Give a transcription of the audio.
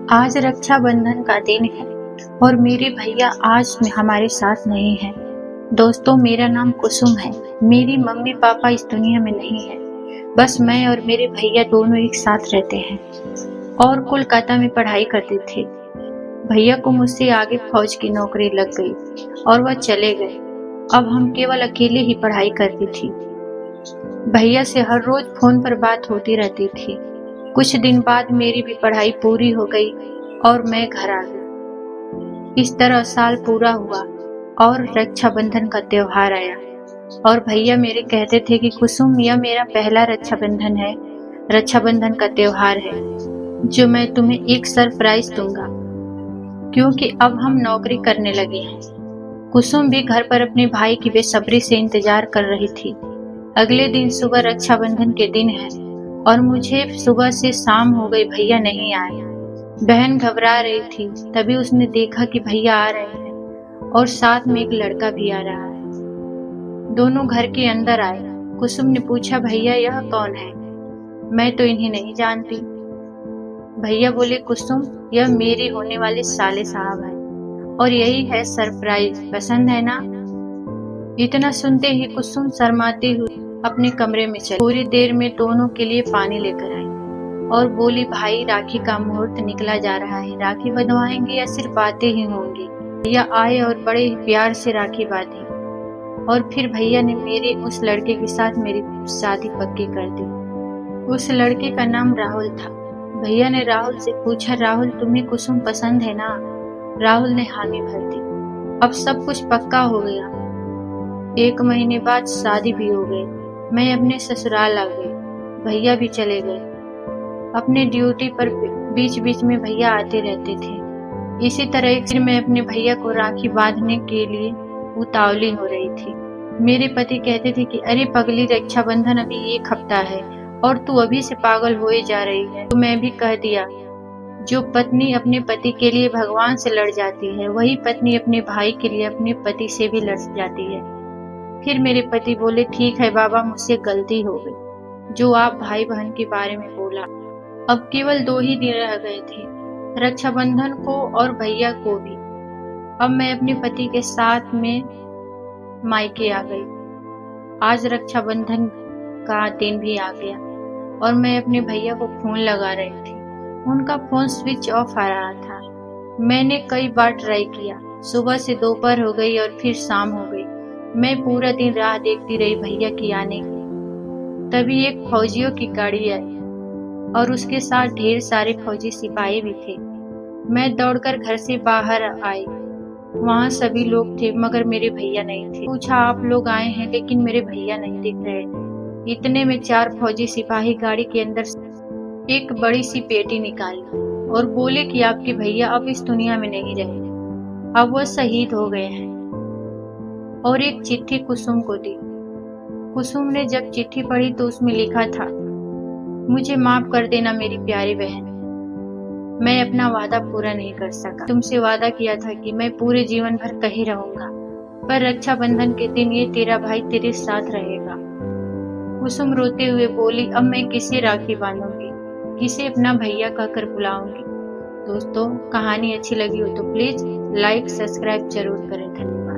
आज रक्षाबंधन का दिन है और मेरे भैया आज में हमारे साथ नहीं हैं। दोस्तों, मेरा नाम कुसुम है। मेरी मम्मी पापा इस दुनिया में नहीं है। बस मैं और मेरे भैया दोनों एक साथ रहते हैं और कोलकाता में पढ़ाई करते थे। भैया को मुझसे आगे फौज की नौकरी लग गई और वह चले गए। अब हम केवल अकेले ही पढ़ाई करती थी। भैया से हर रोज फोन पर बात होती रहती थी। कुछ दिन बाद मेरी भी पढ़ाई पूरी हो गई और मैं घर आ गई। इस तरह साल पूरा हुआ और रक्षाबंधन का त्योहार आया और भैया मेरे कहते थे कि कुसुम, यह मेरा पहला रक्षाबंधन है। रक्षाबंधन का त्योहार है जो मैं तुम्हें एक सरप्राइज दूंगा, क्योंकि अब हम नौकरी करने लगे हैं। कुसुम भी घर पर अपने भाई की बेसब्री से इंतजार कर रही थी। अगले दिन सुबह रक्षाबंधन के दिन है और मुझे सुबह से शाम हो गई, भैया नहीं आए। बहन घबरा रही थी। तभी उसने देखा कि भैया आ रहे हैं और साथ में एक लड़का भी आ रहा है। दोनों घर के अंदर आए। कुसुम ने पूछा, भैया यह कौन है? मैं तो इन्हें नहीं जानती। भैया बोले, कुसुम, यह मेरे होने वाले साले साहब हैं और यही है सरप्राइज। पसंद है ना? इतना सुनते ही कुसुम शर्माती हुई अपने कमरे में चली। थोड़ी देर में दोनों के लिए पानी लेकर आई और बोली, भाई राखी का मुहूर्त निकला जा रहा है। राखी बंधवाएंगे या सिर्फ बातें ही होंगी? भैया आए और बड़े ही प्यार से राखी बांधी और फिर भैया ने मेरे उस लड़के के साथ मेरी शादी पक्की कर दी। उस लड़के का नाम राहुल था। भैया ने राहुल से पूछा, राहुल तुम्हें कुसुम पसंद है ना? राहुल ने हामी भर दी। अब सब कुछ पक्का हो गया। 1 महीने बाद शादी भी हो गई। मैं अपने ससुराल आ गई। भैया भी चले गए अपने ड्यूटी पर। बीच बीच में भैया आते रहते थे। इसी तरह एक दिन मैं अपने भैया को राखी बांधने के लिए उतावली हो रही थी। मेरे पति कहते थे कि अरे पगली, रक्षाबंधन अभी 1 हफ्ता है और तू अभी से पागल होए जा रही है। तो मैं भी कह दिया, जो पत्नी अपने पति के लिए भगवान से लड़ जाती है, वही पत्नी अपने भाई के लिए अपने पति से भी लड़ जाती है। फिर मेरे पति बोले, ठीक है बाबा, मुझसे गलती हो गई जो आप भाई बहन के बारे में बोला। अब केवल 2 ही दिन रह गए थे रक्षाबंधन को और भैया को भी। अब मैं अपने पति के साथ में मायके आ गई। आज रक्षाबंधन का दिन भी आ गया और मैं अपने भैया को फोन लगा रही थी। उनका फोन स्विच ऑफ आ रहा था। मैंने कई बार ट्राई किया। सुबह से दोपहर हो गई और फिर शाम हो गई। मैं पूरा दिन राह देखती रही भैया की आने की। तभी एक फौजियों की गाड़ी आई और उसके साथ ढेर सारे फौजी सिपाही भी थे। मैं दौड़कर घर से बाहर आई। वहाँ सभी लोग थे मगर मेरे भैया नहीं थे। पूछा, आप लोग आए हैं लेकिन मेरे भैया नहीं दिख रहे। इतने में 4 फौजी सिपाही गाड़ी के अंदर से एक बड़ी सी पेटी निकाली और बोले कि आपके भैया अब इस दुनिया में नहीं रहे, अब वह शहीद हो गए हैं। और एक चिट्ठी कुसुम को दी। कुसुम ने जब चिट्ठी पढ़ी तो उसमें लिखा था, मुझे माफ कर देना मेरी प्यारी बहन, मैं अपना वादा पूरा नहीं कर सका। तुमसे वादा किया था कि मैं पूरे जीवन भर कहीं रहूंगा, पर रक्षाबंधन के दिन ये तेरा भाई तेरे साथ रहेगा। कुसुम रोते हुए बोली, अब मैं किसे राखी बांधूंगी, किसे अपना भैया कहकर बुलाऊंगी। दोस्तों, कहानी अच्छी लगी हो तो प्लीज लाइक सब्सक्राइब जरूर करें। धन्यवाद।